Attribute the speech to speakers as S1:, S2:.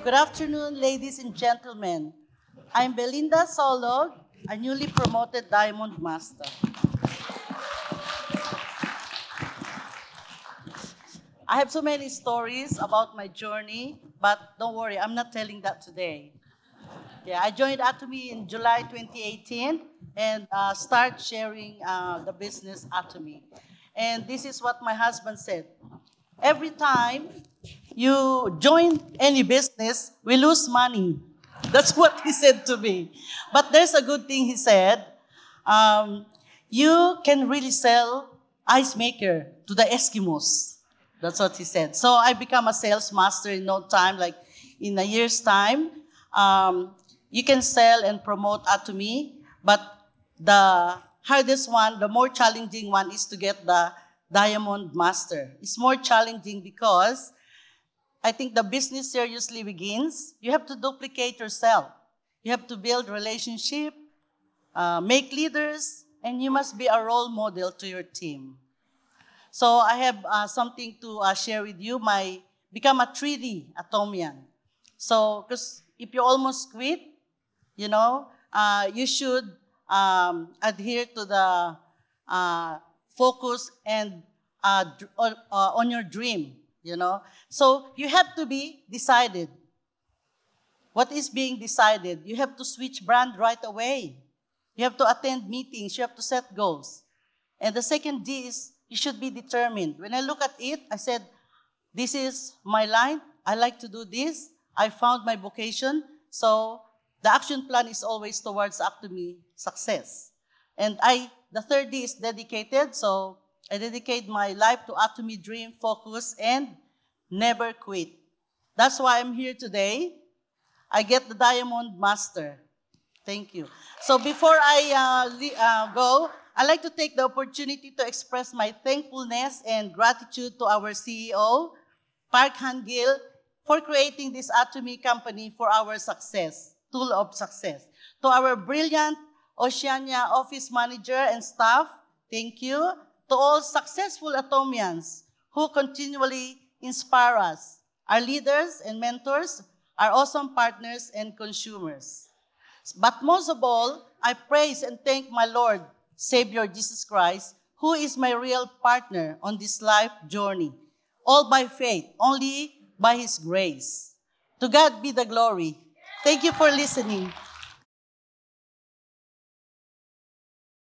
S1: Good afternoon, ladies and gentlemen. I'm Belinda Solog, a newly promoted Diamond Master. I have so many stories about my journey, but don't worry, I'm not telling that today. Yeah, I joined Atomy in July 2018 and start sharing the business Atomy. And this is what my husband said. Every time you join any business, we lose money. That's what he said to me. But there's a good thing he said. Um, you can really sell ice maker to the Eskimos. That's what he said. So I become a sales master in no time, like in a year's time. You can sell and promote Atomy, but the hardest one, the more challenging one is to get the Diamond Master. It's more challenging because I think the business seriously begins. You have to duplicate yourself. You have to build relationship, make leaders, and you must be a role model to your team. So I have something to share with you. Become a 3D Atomian. So, because if you almost quit, you should adhere to the focus and on your dream, So you have to be decided. What is being decided? You have to switch brand right away. You have to attend meetings. You have to set goals. And the second D is you should be determined. When I look at it, I said, this is my line. I like to do this. I found my vocation. So the action plan is always towards Atomy success. And the third D is dedicated. So I dedicate my life to Atomy dream, focus, and never quit. That's why I'm here today. I get the Diamond Master. Thank you. So before I go, I'd like to take the opportunity to express my thankfulness and gratitude to our CEO, Park Han-gil, for creating this Atomy company for our success, tool of success. To our brilliant Oceania office manager and staff, thank you. To all successful Atomians who continually inspire us, our leaders and mentors, our awesome partners and consumers. But most of all, I praise and thank my Lord, Savior Jesus Christ, who is my real partner on this life journey, all by faith, only by His grace. To God be the glory. Thank you for listening.